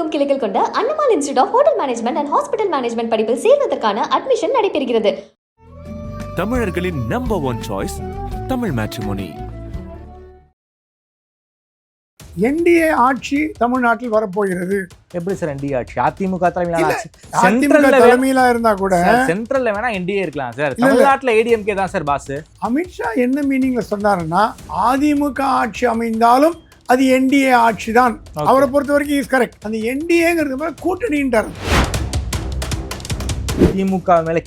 தமிழகமெங்கும் கிளைகள் கொண்ட Annamal institute of hotel management and hospital management படிப்பில் சேர்வதற்கான அட்மிஷன் நடைபெறுகிறது. தமிழர்களின் number one choice Tamil matrimony. NDA ஆட்சி தமிழ்நாட்டில் வரப்போகிறது. எப்படி சார் என்டிஏ ஆட்சி? அதிமுக தலைமையில இருந்தா கூட சென்ட்ரல்ல வேணா என்டிஏ இருக்கலாம் சார். தமிழ்நாட்டுல ஏடிஎம்கே தான் சார் பாஸ். அமித்ஷா என்ன மீனிங்ல சொன்னாருன்னா, அதிமுக ஆட்சி அமைந்தாலும் அது என்டிஏ ஆட்சி தான். அவரை பொறுத்த வரைக்கும் இஸ் கரெக்ட். அந்த என்டிஏங்கிறது கூட்டணின்றார். திமுக மேல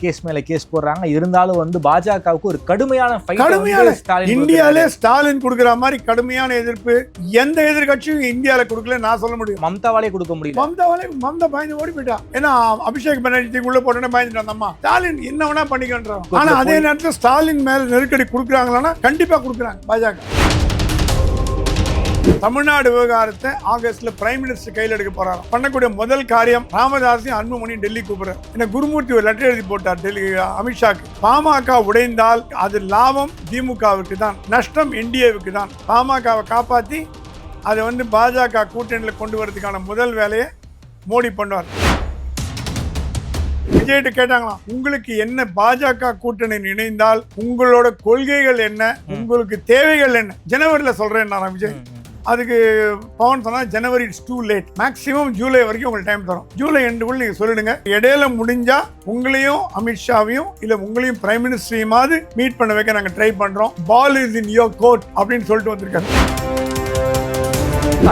கேஸ் போடுறாங்க. இருந்தாலும் பாஜகவுக்கு ஒரு கடுமையான இந்தியாவிலே ஸ்டாலின் கொடுக்கிற மாதிரி கடுமையான எதிர்ப்பு எந்த எதிர்கட்சியும் இந்தியாவில கொடுக்கல நான் சொல்ல முடியும். மம்தாவாலே கொடுக்க முடியும். மம்தா பயந்து ஓடி போயிட்டா. ஏன்னா அபிஷேக் பானர்ஜி உள்ள போட்டோன்னே பயந்துட்டான் அம்மா. ஸ்டாலின் என்ன வேணா பண்ணிக்கின்றான். ஆனா அதே நேரத்தில் ஸ்டாலின் மேல நெருக்கடி கொடுக்குறாங்களா? கண்டிப்பா கொடுக்குறாங்க பாஜக. தமிழ்நாடு விவகாரத்தை ஆகஸ்ட்ல பிரைம் மினிஸ்டர் கையில் எடுக்க போறாங்க. பண்ணக்கூடிய முதல் காரியம் ராமதாஸையும் அன்புமணியும் டெல்லி கூப்பிடுறாரு. என்ன குருமூர்த்தி ஒரு லெட்டர் எழுதி போட்டார் டெல்லி அமித்ஷாக்கு. பாமக உடைந்தால் அது லாபம் திமுகவுக்கு தான், நஷ்டம் என்டிஏவுக்கு தான். பாமகவை காப்பாத்தி அதை பாஜக கூட்டணியில் கொண்டு வரதுக்கான முதல் வேலையை மோடி பண்ணுவார். விஜய்கிட்ட கேட்டாங்களாம், உங்களுக்கு என்ன பாஜக கூட்டணி இணைந்தால் உங்களோட கொள்கைகள் என்ன, உங்களுக்கு தேவைகள் என்ன, ஜனவரியில் சொல்றேன் நான் விஜய். அதுக்கு பவன் சொன்னா ஜனவரி இட்ஸ் டூ லேட், மேக்ஸிமம் ஜூலை வரைக்கும் உங்களுக்கு டைம் தரும். ஜூலை எண்டுக்குள்ள நீங்க சொல்லிடுங்க. இடையில முடிஞ்சா உங்களையும் அமித்ஷாவையும் இல்ல உங்களையும் பிரைம் மினிஸ்டரையுமாவது மீட் பண்ண வைக்க நாங்க ட்ரை பண்றோம். Ball is in your court அப்படின்னு சொல்லிட்டு வந்திருக்காங்க.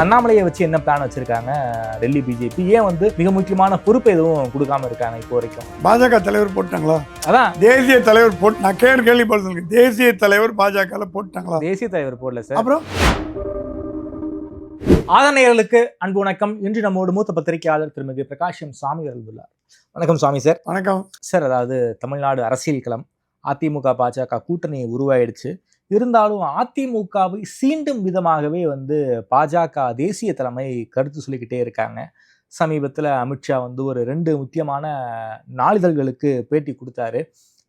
அண்ணாமலையை வச்சு என்ன பிளான் வச்சிருக்காங்க டெல்லி பிஜேபி? ஏன் மிக முக்கியமான பொறுப்பு எதுவும் கொடுக்காம இருக்காங்க இப்போ வரைக்கும்? பாஜக தலைவர் போட்டாங்களா? அதான் தேசிய தலைவர் போட்டு நான் கேள்விப்படுறது. தேசிய தலைவர் பாஜக போட்டாங்களா? தேசிய தலைவர் போடல சார். அப்புறம் ஆதரணையர்களுக்கு அன்பு வணக்கம். இன்று நம்மோடு மூத்த பத்திரிகையாளர் திருமிகு பிரகாஷம் சாமி வந்துள்ளார். வணக்கம் சுவாமி சார். வணக்கம் சார். அதாவது தமிழ்நாடு அரசியல் களம் அதிமுக பாஜக கூட்டணி உருவாயிடுச்சு. இருந்தாலும் அதிமுகவை சீண்டும் விதமாகவே பாஜக தேசிய தலைமை கருத்து சொல்லிக்கிட்டே இருக்காங்க. சமீபத்தில் அமித்ஷா ஒரு 2 முக்கியமான நாளிதழ்களுக்கு பேட்டி கொடுத்தாரு.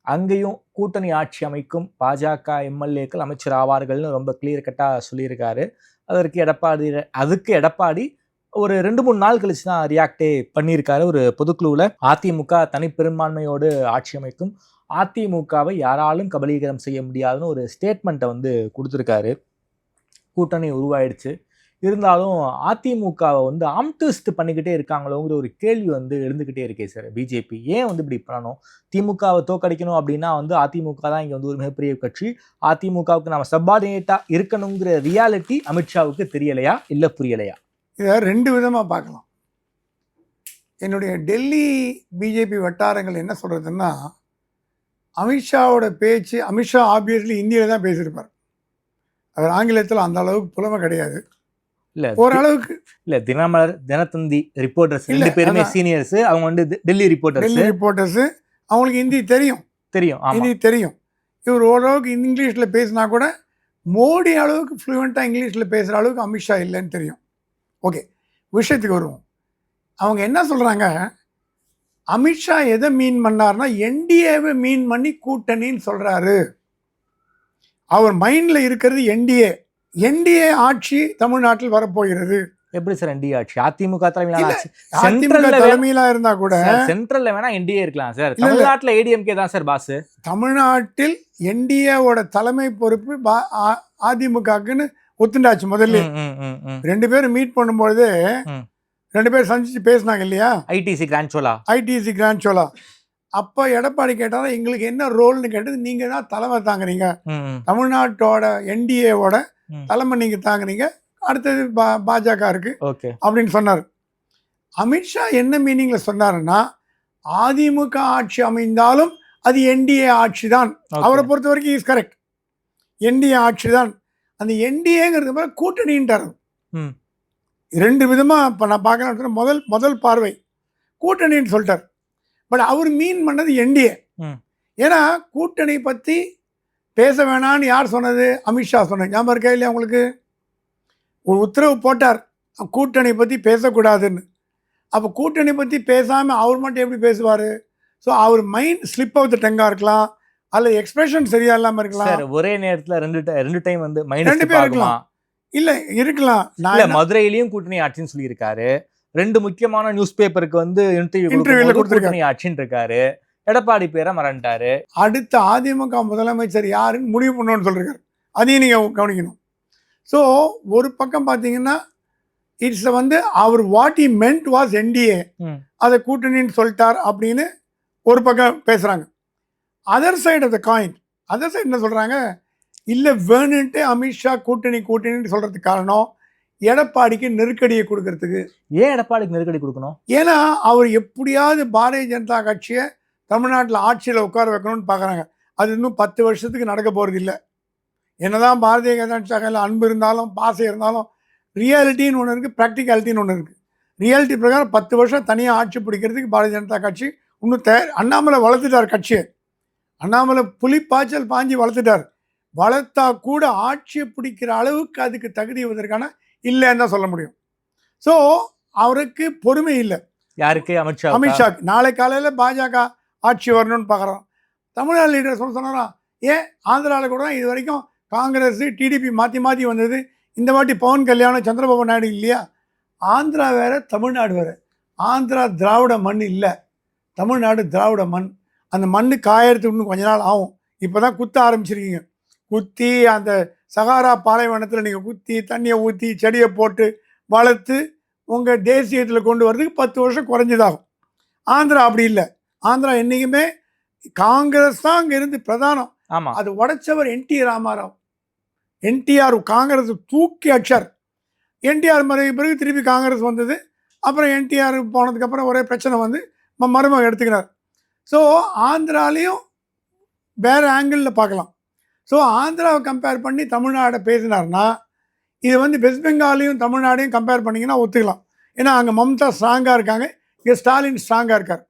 அங்கேயும் கூட்டணி ஆட்சி அமைக்கும் பாஜக எம்எல்ஏக்கள் அமைச்சர் ஆவார்கள்னு ரொம்ப கிளியர் கட்டாக சொல்லியிருக்காரு. அதுக்கு எடப்பாடி ஒரு 2-3 நாள் கழிச்சு தான் ரியாக்டே பண்ணியிருக்காரு. ஒரு பொதுக்குழுவில் அதிமுக தனிப்பெரும்பான்மையோடு ஆட்சி அமைக்கும், அதிமுகவை யாராலும் கபலீகரம் செய்ய முடியாதுன்னு ஒரு ஸ்டேட்மெண்ட்டை கொடுத்துருக்காரு. கூட்டணி உருவாயிடுச்சு. இருந்தாலும் அதிமுகவை ஆம்ட்விஸ்ட் பண்ணிக்கிட்டே இருக்காங்களோங்கிற ஒரு கேள்வி எழுந்துக்கிட்டே இருக்கே சார். பிஜேபி ஏன் இப்படி பண்ணணும்? திமுகவை தோக்கடிக்கணும் அப்படின்னா அதிமுக தான் இங்கே ஒரு மிகப்பெரிய கட்சி. அதிமுகவுக்கு நம்ம சப்பார்டினேட்டா இருக்கணுங்கிற ரியாலிட்டி அமித்ஷாவுக்கு தெரியலையா இல்லை புரியலையா? இதை 2 விதமாக பார்க்கலாம். என்னுடைய டெல்லி பிஜேபி வட்டாரங்கள் என்ன சொல்றதுன்னா, அமித்ஷாவோட பேச்சு, அமித்ஷா ஆப்வியஸ்லி ஹிந்தியில் தான் பேசியிருப்பார். அவர் ஆங்கிலத்தில் அந்த அளவுக்கு புலமை கிடையாது. இல்ல ஓரளவுக்கு இல்ல. தினமலர், தினத்தந்தி ரிப்போர்ட்டர்ஸ் 2 பேருமே சீனியர்ஸ். அவங்க டெல்லி ரிப்போர்ட்டர்ஸ். அவங்களுக்கு ஹிந்தி தெரியும். ஹிந்தி தெரியும். இவர் ஓரளவுக்கு இங்கிலீஷில் பேசினா கூட மோடி அளவுக்கு ஃப்ளூவெண்ட்டாக இங்கிலீஷில் பேசுகிற அளவுக்கு அமித்ஷா இல்லைன்னு தெரியும். ஓகே, விஷயத்துக்கு வருவோம். அவங்க என்ன சொல்கிறாங்க, அமித்ஷா எதை மீன் பண்ணார்னா என்டிஏவை மீன் பண்ணி கூட்டணின்னு சொல்கிறாரு. அவர் மைண்டில் இருக்கிறது என்டிஏ ஆட்சி தமிழ்நாட்டில் வரப்போகிறது. எப்படி சார் என்டிஏ ஆட்சி? அதிமுக தலைமையில இருந்தா கூட சென்ட்ரல்ல வேணா என்டிஏ இருக்கலாம் சார். தமிழ்நாட்டுல ஏடிஎம்கே தான் சார் பாஸ். தமிழ்நாட்டில் என்டிஏவோட தலைமை பொறுப்பு அதிமுகன்னு ஒத்துண்டாச்சு. முதல்ல 2 பேரும் மீட் பண்ணும்பொழுது 2 பேர் சந்திச்சு பேசினாங்க இல்லையா? ஐடிசி கிராண்ட்சோலா. அப்ப எடப்பாடி கேட்டாரா, எங்களுக்கு என்ன ரோல்னு கேட்டது, நீங்க தான் தலைமை தாங்குறீங்க, தமிழ்நாட்டோட என்டிஏவோட தலைமை நீங்க தாங்குறீங்க, அடுத்தது பாஜக இருக்கு அப்படின்னு சொன்னார். அமித்ஷா என்ன மீனிங்ல சொன்னாருன்னா, அதிமுக ஆட்சி அமைந்தாலும் அது என்டிஏ ஆட்சி தான். அவரை பொறுத்த வரைக்கும் இஸ் கரெக்ட். என்டிஏ ஆட்சி தான். அந்த என்டிஏங்கிறது கூட்டணின்றார். 2 விதமா இப்ப நான் பார்க்கலாம். முதல் பார்வை கூட்டணின்னு சொல்லிட்டார். பட் அவர் மீன் பண்ணது என்டிஏ. ஏன்னா கூட்டணி பத்தி பேச வேணான்னு யார் சொன்னது? அமித்ஷா சொன்னது. ஞாபகம் இருக்கா இல்லையா உங்களுக்கு? ஒரு உத்தரவு போட்டார், கூட்டணி பற்றி பேசக்கூடாதுன்னு. அப்போ கூட்டணி பற்றி பேசாமல் அவர் மட்டும் எப்படி பேசுவார்? ஸோ அவர் மைண்ட் ஸ்லிப் ஆஃப் த டங்காக இருக்கலாம், அல்லது எக்ஸ்பிரஷன் சரியா இல்லாமல் இருக்கலாம். ஒரே நேரத்தில் ரெண்டு டைம் மைண்ட் 2 பேர் இருக்கலாம். இல்லை இருக்கலாம். மதுரையிலையும் கூட்டணி ஆட்சின்னு சொல்லியிருக்காரு, 2 முக்கியமான நியூஸ் பேப்பருக்கு வந்து இன்டர்வியூல கொடுத்திருக்காரு. கூட்டணி ஆட்சின்னு இருக்காரு. எடப்பாடி பேரை மறந்துட்டாரு. அடுத்த அதிமுக முதலமைச்சர் யாருன்னு முடிவு பண்ணணும்னு சொல்றாரு. அதையும் நீங்க கவனிக்கணும். ஸோ ஒரு பக்கம் பார்த்தீங்கன்னா இட்ஸ் வந்து அவர் what he meant was NDA, அதை கூட்டணின்னு சொல்லிட்டார் அப்படின்னு ஒரு பக்கம் பேசுறாங்க. Other side of the coin, other side என்ன சொல்றாங்க, இல்லை வேணுன்ட்டு அமித்ஷா கூட்டணின்னு சொல்றதுக்கு காரணம் எடப்பாடிக்கு நெருக்கடியை கொடுக்கறதுக்கு. ஏன் எடப்பாடிக்கு நெருக்கடி கொடுக்கணும்? ஏன்னா அவர் எப்படியாவது பாரதிய ஜனதா கட்சியை தமிழ்நாட்டில் ஆட்சியில் உட்கார வைக்கணும்னு பார்க்குறாங்க. அது இன்னும் 10 வருஷத்துக்கு நடக்க போகிறது இல்லை. என்னதான் பாரதிய ஜனதா கட்சியில் அன்பு இருந்தாலும் பாசம் இருந்தாலும் ரியாலிட்டின்னு ஒன்று இருக்குது, ப்ராக்டிகாலிட்டின்னு ஒன்று இருக்குது. ரியாலிட்டி பிரகாரம் 10 வருஷம் தனியாக ஆட்சி பிடிக்கிறதுக்கு பாரதிய ஜனதா கட்சி இன்னும் அண்ணாமலை வளர்த்துட்டார் கட்சியை. அண்ணாமலை புலிப்பாய்ச்சல் பாஞ்சி வளர்த்துட்டார். வளர்த்தா கூட ஆட்சியை பிடிக்கிற அளவுக்கு அதுக்கு தகுதி வந்ததற்கான இல்லைன்னு தான் சொல்ல முடியும். ஸோ அவருக்கு பொறுமை இல்லை. யாருக்கு? அமித்ஷா. நாளை காலையில் பாஜக ஆட்சி வரணும்னு பார்க்குறோம். தமிழ்நாடு லீடர் சொன்னாரா, ஏன் ஆந்திராவில் கூட இது வரைக்கும் காங்கிரஸ் டிடிபி மாற்றி வந்தது. இந்த வாட்டி பவன் கல்யாணம் சந்திரபாபு நாயுடு இல்லையா? ஆந்திரா வேறு தமிழ்நாடு வேறு. ஆந்திரா திராவிட மண் இல்லை, தமிழ்நாடு திராவிட மண். அந்த மண்ணு காயறதுக்கு இன்னும் கொஞ்ச நாள் ஆகும். இப்போ தான் குத்த ஆரம்பிச்சிருக்கீங்க. குத்தி அந்த சகாரா பாலைவனத்தில் நீங்கள் குத்தி தண்ணியை ஊற்றி செடியை போட்டு வளர்த்து உங்கள் தேசியத்தில் கொண்டு வரதுக்கு 10 வருஷம் குறைஞ்சதாகும். ஆந்திரா அப்படி இல்லை. ஆந்திரா என்றைக்குமே காங்கிரஸ் தான் அங்கே இருந்து பிரதானம். ஆமாம், அது உடைச்சவர் என்டி ராமாராவ். என்டிஆர் காங்கிரஸ் தூக்கி அடிச்சார். என்டிஆர் மறைவு பிறகு திருப்பி காங்கிரஸ் வந்தது. அப்புறம் என்டிஆர் போனதுக்கப்புறம் ஒரே பிரச்சனை வந்து மருமகன் எடுத்துக்கிறார். ஸோ ஆந்திராலையும் வேறு ஆங்கிளில் பார்க்கலாம். ஸோ ஆந்திராவை கம்பேர் பண்ணி தமிழ்நாடை பேசினார்னா இது வந்து வெஸ்ட் பெங்காலையும் தமிழ்நாடையும் கம்பேர் பண்ணிங்கன்னா ஒத்துக்கலாம். ஏன்னா அங்கே மம்தா ஸ்ட்ராங்காக இருக்காங்க, இங்கே ஸ்டாலின் ஸ்ட்ராங்காக இருக்கார்.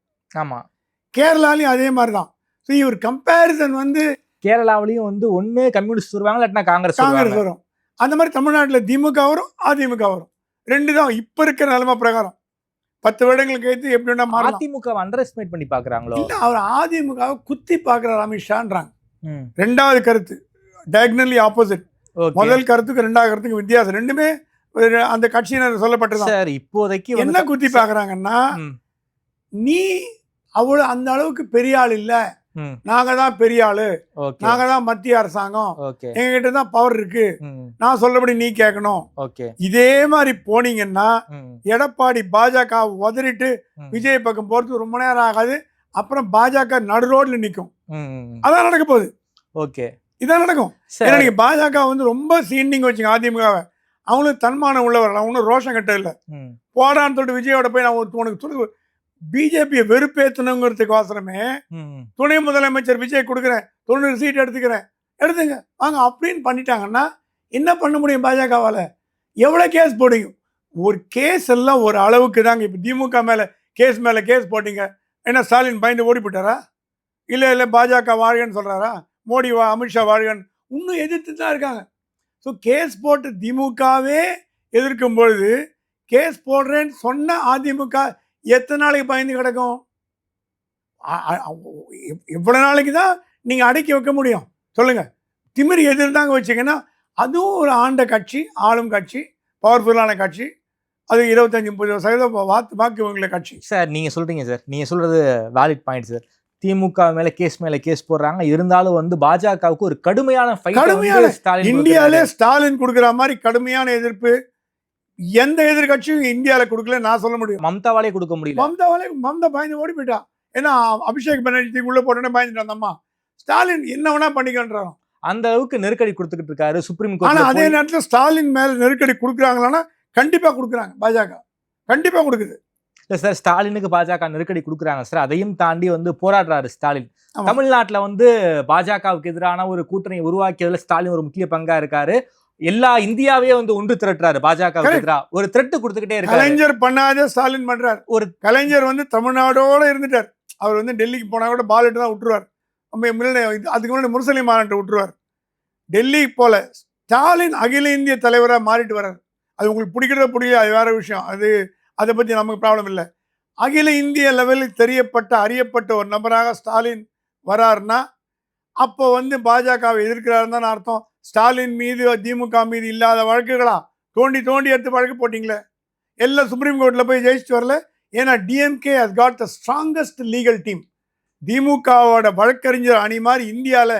ஆமாம், கேரளாலையும் அதே மாதிரி தான். ஸோ இவர் கம்பேரிசன் வந்து கேரளாவிலையும் வந்து ஒன்று கம்யூனிஸ்ட் வருவாங்க, இல்லாட்டினா காங்கிரஸ் வரும். அந்த மாதிரி தமிழ்நாட்டில் திமுக வரும், அதிமுக வரும். 2 தான் இப்போ இருக்கிற நிலைமை பிரகாரம். 10 வருடங்களுக்கு கழித்து எப்படி வேணா மாறலாம். அதிமுக அண்டர் எஸ்டிமேட் பண்ணி பார்க்குறாங்களோ? இல்லை, அவர் அதிமுகவை குத்தி பார்க்குறார் அமித்ஷான்றாங்க. 2வது கருத்து டயக்னலி ஆப்போசிட். முதல் கருத்துக்கு 2வது கருத்துக்கு வித்தியாசம். ரெண்டுமே அந்த கட்சியினர் சொல்லப்பட்டது. சார் இப்போதைக்கு என்ன குத்தி பார்க்குறாங்கன்னா, நீ அவ்வளோ அந்த அளவுக்கு பெரிய ஆள் இல்லை, நாங்க தான் பெரிய ஆளு, நாங்க தான் மத்திய அரசாங்கம், எங்ககிட்ட தான் பவர் இருக்கு, நான் சொல்லபடி நீ கேட்கணும். இதே மாதிரி போனீங்கன்னா எடப்பாடி பாஜக உதறிட்டு விஜய் பக்கம் போறது ரொம்ப நேரம் ஆகாது. அப்புறம் பாஜக நடு ரோட்ல நிற்கும். அதான் நடக்க போகுது. ஓகே, இதான் நடக்கும். ஏன்னா நீங்க பாஜக வந்து ரொம்ப சீண்டிங் வச்சுங்க அதிமுகவை. அவங்களுக்கு தன்மானம் உள்ளவர், ஒன்றும் ரோஷம் கட்ட இல்லை. போடான்னு சொல்லிட்டு விஜயோட போய் நான் உனக்கு சொல்லு பிஜேபியை வெறுப்பேற்றணுங்கிறதுக்கு அவசரமே துணை முதலமைச்சர் விஜய் கொடுக்குறேன், 90 சீட் எடுத்துங்க வாங்க அப்படின்னு பண்ணிட்டாங்கன்னா என்ன பண்ண முடியும் பாஜகவால்? எவ்வளோ கேஸ் போடுங்க? ஒரு கேஸ் எல்லாம் ஒரு அளவுக்கு தாங்க. இப்போ திமுக மேலே கேஸ் போட்டீங்க, என்ன ஸ்டாலின் பயந்து ஓடி போயிட்டாரா? இல்லை பாஜக வாழ்கன்னு சொல்கிறாரா? மோடி அமித்ஷா வாழ்கன்னு இன்னும் எதிர்த்து தான் இருக்காங்க. ஸோ கேஸ் போட்டு திமுகவே எதிர்க்கும் பொழுது கேஸ் போடுறேன்னு சொன்ன அதிமுக எத்தனை நாளைக்கு பயந்து கிடக்கும்? எவ்வளோ நாளைக்கு தான் நீங்கள் அடக்கி வைக்க முடியும் சொல்லுங்கள்? திமிரி எதிர்த்தாங்க வச்சிங்கன்னா அதுவும் ஒரு ஆண்ட கட்சி, ஆளும் கட்சி, பவர்ஃபுல்லான கட்சி, அது 25-30% வாக்கு உங்களை கட்சி. சார் நீங்கள் சொல்கிறீங்க சார், நீங்கள் சொல்கிறது வேலிட் பாயிண்ட் சார். திமுக மேலே கேஸ் போடுறாங்க, இருந்தாலும் வந்து பாஜகவுக்கு ஒரு கடுமையான இந்தியாவிலே ஸ்டாலின் கொடுக்குற மாதிரி கடுமையான எதிர்ப்பு எந்த எதிர்கட்சியும் இந்தியாவில் கொடுக்கல நான் சொல்ல முடியும். மம்தாவாலே கொடுக்க முடியல. மம்தா பயந்து ஓடி போயிட்டா. ஏன்னா அபிஷேக் பானர்ஜி உள்ள போட்டோன்னே பயந்துட்டு அந்த அம்மா. ஸ்டாலின் என்ன வேணா பண்ணிக்கின்றான். அந்த அளவுக்கு நெருக்கடி கொடுத்துக்கிட்டு இருக்காரு சுப்ரீம் கோர்ட். ஆனால் அதே நேரத்தில் ஸ்டாலின் மேல நெருக்கடி கொடுக்குறாங்களான்னா கண்டிப்பாக கொடுக்குறாங்க. பாஜக கண்டிப்பாக கொடுக்குது. இல்லை சார், ஸ்டாலினுக்கு பாஜக நெருக்கடி கொடுக்குறாங்க சார். அதையும் தாண்டி வந்து போராடுறாரு ஸ்டாலின். தமிழ்நாட்டில் வந்து பாஜகவுக்கு எதிரான ஒரு கூட்டணியை உருவாக்கியதுல ஸ்டாலின் ஒரு முக்கிய பங்கா இருக்காரு. எல்லா இந்தியாவே வந்து ஒன்று திரட்டுறாரு பாஜகவுக்கு எதிராக. ஒரு த்ரெட் கொடுத்துக்கிட்டே இருக்காரு. கலைஞர் பண்ணாதே ஸ்டாலின் பண்றாரு. ஒரு கலைஞர் வந்து தமிழ்நாடோட இருந்துட்டார். அவர் வந்து டெல்லிக்கு போனா கூட பாலிட்டு தான் விட்டுருவார். அதுக்கு முன்னாடி முரசொலி மாநாட்டை விட்டுருவார். டெல்லி போல ஸ்டாலின் அகில இந்திய தலைவராக மாறிட்டு வர்றார். அது உங்களுக்கு பிடிக்கிறத பிடிக்கல, அது வேற விஷயம். அதை பற்றி நமக்கு ப்ராப்ளம் இல்லை. அகில இந்திய லெவலில் தெரியப்பட்ட அறியப்பட்ட ஒரு நபராக ஸ்டாலின் வராருன்னா அப்போ வந்து பாஜகவை எதிர்க்கிறாருன்னு தான் அர்த்தம். ஸ்டாலின் மீது திமுக மீது இல்லாத வழக்குகளா தோண்டி எடுத்து வழக்கு போட்டிங்களே. எல்லாம் சுப்ரீம் கோர்ட்டில் போய் ஜெயிச்சுட்டு வரல. ஏன்னா DMK has got the strongest legal team. திமுகவோட வழக்கறிஞர் அணி மாதிரி இந்தியாவில்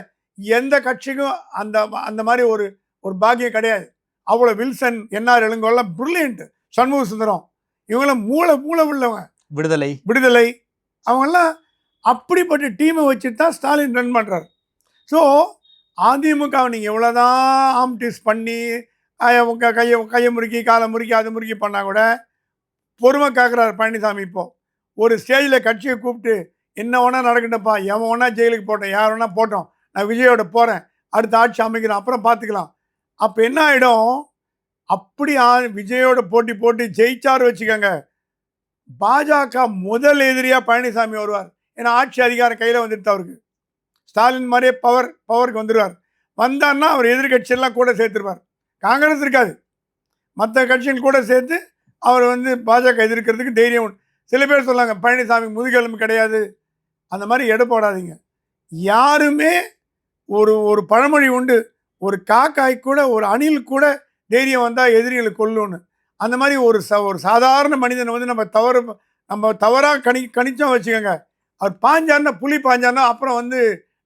எந்த கட்சிக்கும் அந்த அந்த மாதிரி ஒரு ஒரு பாக்கியம் கிடையாது. அவ்வளோ வில்சன், என்ஆர் இளங்கோலாம் பிரில்லியன்ட், சண்முக சுந்தரம் இவங்களாம் மூளை உள்ளவங்க. விடுதலை அவங்கெல்லாம் அப்படிப்பட்ட டீமை வச்சுட்டு தான் ஸ்டாலின் ரன் பண்ணுறாரு. ஸோ அதிமுகவை நீங்கள் எவ்வளோதான் ஆம்டிஸ் பண்ணி கையை முறுக்கி காலை முறுக்கி அது முறுக்கி பண்ணால் கூட பொறுமை காக்குறாரு பழனிசாமி. இப்போ ஒரு ஸ்டேஜில் கட்சியை கூப்பிட்டு என்ன வேணா நடக்கட்டப்பா, எவன் வேணா ஜெயிலுக்கு போட்டோம், யார் வேணா போட்டோம், நான் விஜயோட போகிறேன், அடுத்த ஆட்சி அமைக்கிறேன், அப்புறம் பார்த்துக்கலாம். அப்போ என்ன ஆகிடும், அப்படி விஜயோட போட்டி போட்டு ஜெயிச்சாரு வச்சுக்கோங்க, பாஜக முதல் எதிரியாக பழனிசாமி வருவார். ஏன்னா ஆட்சி அதிகாரம் கையில் வந்துட்டு அவருக்கு ஸ்டாலின் மாதிரியே பவருக்கு வந்துடுவார். வந்தார்னா அவர் எதிர்கட்சியெல்லாம் கூட சேர்த்துருவார். காங்கிரஸ் இருக்காது, மற்ற கட்சிகள் கூட சேர்த்து அவர் பாஜக எதிர்க்கிறதுக்கு தைரியம் உண்டு. சில பேர் சொல்லாங்க பழனிசாமி முதுகெலும்பு கிடையாது, அந்த மாதிரி எடை போடாதீங்க. யாருமே ஒரு பழமொழி உண்டு, ஒரு காக்காய் கூட ஒரு அணில் கூட தைரியம் வந்தால் எதிரிகளை கொல்லுன்னு. அந்த மாதிரி ஒரு சாதாரண மனிதனை நம்ம தவறாக கணிச்சோம் வச்சுக்கோங்க, அவர் பாஞ்சாருன்னா புலி பாஞ்சாருன்னா அப்புறம்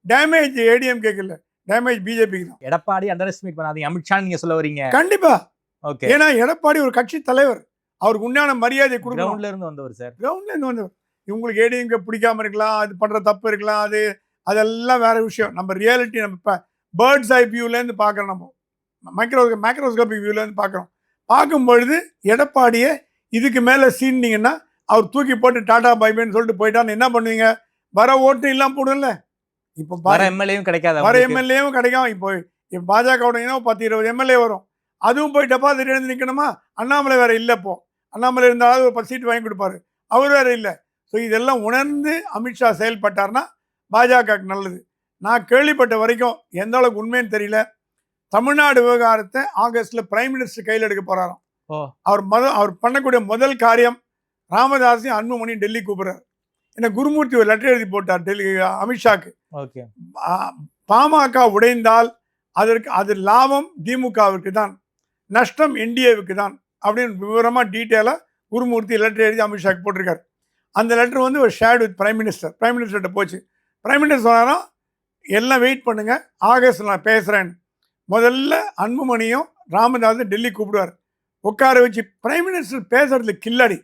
டேமேஜ் ஏடிஎம்கேக்கு இல்லை, டேமேஜ் பிஜேபிக்கு தான். எடப்பாடி அண்டர் எஸ்டிமேட் பண்ணாதீங்க, அமித்ஷா நீங்க சொல்ல வரீங்க? கண்டிப்பா. ஓகே. ஏன்னா எடப்பாடி ஒரு கட்சி தலைவர், அவருக்கு உண்டான மரியாதை கொடுக்கணும். கிரவுண்ட்ல இருந்து வந்தவர் சார், கிரவுண்ட்ல இருந்து வந்தவர். இவங்களுக்கு ஏடிஎம்கே பிடிக்காம இருக்கலாம், அது பண்ற தப்பு இருக்கலாம், அதெல்லாம் வேற விஷயம். நம்ம ரியாலிட்டி நம்ம இப்போ பேர்ட்ஸ் ஐ வியூலேருந்து பார்க்குறோம், நம்ம மேக்ரோஸ்கோபிக் வியூலேருந்து பார்க்குறோம். பார்க்கும்பொழுது எடப்பாடியை இதுக்கு மேலே சீனிங்கன்னா அவர் தூக்கி போட்டு டாடா பைபைன்னு சொல்லிட்டு போயிட்டான்னு என்ன பண்ணுவீங்க? வர ஓட்டு இல்லாமல் போடும்ல. இப்போ வர எம்எல்ஏவும் கிடைக்காது, வர எம்எல்ஏவும் கிடைக்காம இப்போ பாஜகவோட 10-20 எம்எல்ஏ வரும், அதுவும் போய் டெபாசிட் எழுந்து நிற்கணுமா? அண்ணாமலை வேற இல்லை. இப்போ அண்ணாமலை இருந்தாலும் ஒரு 10 சீட் வாங்கி கொடுப்பாரு, அவர் வேற இல்லை. ஸோ இதெல்லாம் உணர்ந்து அமித்ஷா செயல்பட்டார்னா பாஜகவுக்கு நல்லது. நான் கேள்விப்பட்ட வரைக்கும் எந்த அளவுக்கு உண்மைன்னு தெரியல, தமிழ்நாடு விவகாரத்தை ஆகஸ்ட்ல பிரைம் மினிஸ்டர் கையில் எடுக்க போறாராம். அவர் பண்ணக்கூடிய முதல் காரியம் ராமதாஸையும் அன்புமணியும் டெல்லி கூப்பிடுறாரு. என்ன குருமூர்த்தி ஒரு லெட்டர் எழுதி போட்டார் டெல்லி அமித்ஷாக்கு. பாமக உடைந்தால் அது லாபம் திமுகவுக்கு தான், நஷ்டம் என்டிஏவுக்கு தான் அப்படின்னு விவரமாக டீட்டெயிலாக குருமூர்த்தி லெட்டர் எழுதி அமித்ஷாக்கு போட்டிருக்காரு. அந்த லெட்டர் ஒரு ஷேர்ட் வித் பிரைம் மினிஸ்டர்கிட்ட போச்சு. பிரைம் மினிஸ்டர் சொன்னாலும் எல்லாம் வெயிட் பண்ணுங்க, ஆகஸ்ட் நான் பேசுகிறேன். முதல்ல அன்புமணியும் ராமதாஸும் டெல்லி கூப்பிடுவார், உட்கார வச்சு பிரைம் மினிஸ்டர் பேசுறதுல கில்லாடி,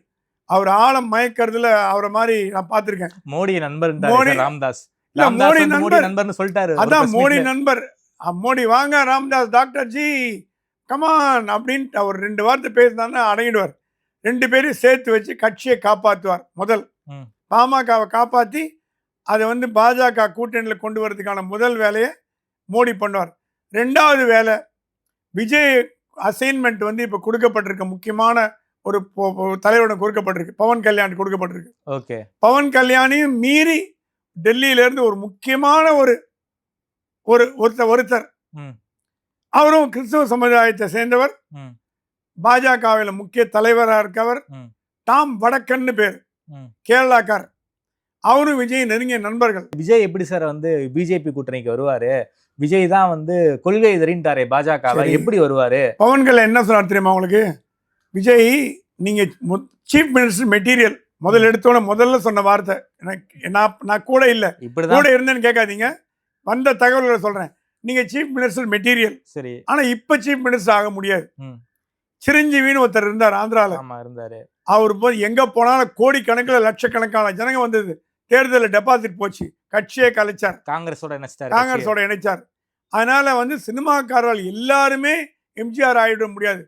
அவர் ஆழம் மயக்கிறதுல அவரை மாதிரி நான் பார்த்துருக்கேன். மோடி நண்பர் ராமதாஸ், மோடி நண்பர்னு சொல்லிட்டாரு. அதான் மோடி நண்பர், மோடி வாங்க ராமதாஸ் டாக்டர் ஜி கமான் அப்படின்ட்டு அவர் 2 வார்த்தை பேசினாருன்னா அடங்கிடுவார். 2 பேரையும் சேர்த்து வச்சு கட்சியை காப்பாற்றுவார். முதல் பாமகவை காப்பாற்றி அதை பாஜக கூட்டணியில் கொண்டு வரதுக்கான முதல் வேலையை மோடி பண்ணுவார். 2வது வேலை விஜய் அசைன்மெண்ட் இப்போ கொடுக்கப்பட்டிருக்க முக்கியமான ஒரு தலைவரிடம் கொடுக்கப்பட்டிருக்கு, பவன் கல்யாண் கொடுக்கப்பட்டிருக்கு. ஓகே. பவன் கல்யாணையும் மீறி டெல்லியிலேருந்து ஒரு முக்கியமான ஒருத்தர் அவரும் கிறிஸ்தவ சமுதாயத்தை சேர்ந்தவர், பாஜகவில் முக்கிய தலைவராக இருக்கவர், டாம் வடக்கன்னு பேர், கேரளாக்கார். அவரும் விஜய் நெருங்கிய நண்பர்கள். விஜய் எப்படி சார் பிஜேபி கூட்டணிக்கு வருவாரு? விஜய் தான் கொள்கை எதிரின்ட்டாரே பாஜக, எப்படி வருவாரு? பவன் கல்யாண் என்ன சொன்னார் தெரியுமா உங்களுக்கு? விஜய் நீங்க சீஃப் மினிஸ்டர் மெட்டீரியல் முதல்ல சொன்ன வார்த்தை, நான் கூட இல்லை, கூட இருந்தேன்னு கேட்காதீங்க, வந்த தகவல்களை சொல்றேன். நீங்க சீஃப் மினிஸ்டர் மெட்டீரியல் சரி, ஆனா இப்ப சீஃப் மினிஸ்டர் ஆக முடியாது. சிரஞ்சீவின்னு ஒருத்தர் இருந்தார் ஆந்திரால, இருந்தாரு. அவர் போய் எங்க போனாலும் கோடிக்கணக்கில் லட்சக்கணக்கான ஜனங்க வந்தது, தேர்தலில் டெபாசிட் போச்சு, கட்சியை கலைச்சார், காங்கிரஸோட இணைச்சார். அதனால சினிமாக்காரர்கள் எல்லாருமே எம்ஜிஆர் ஆகிட முடியாது.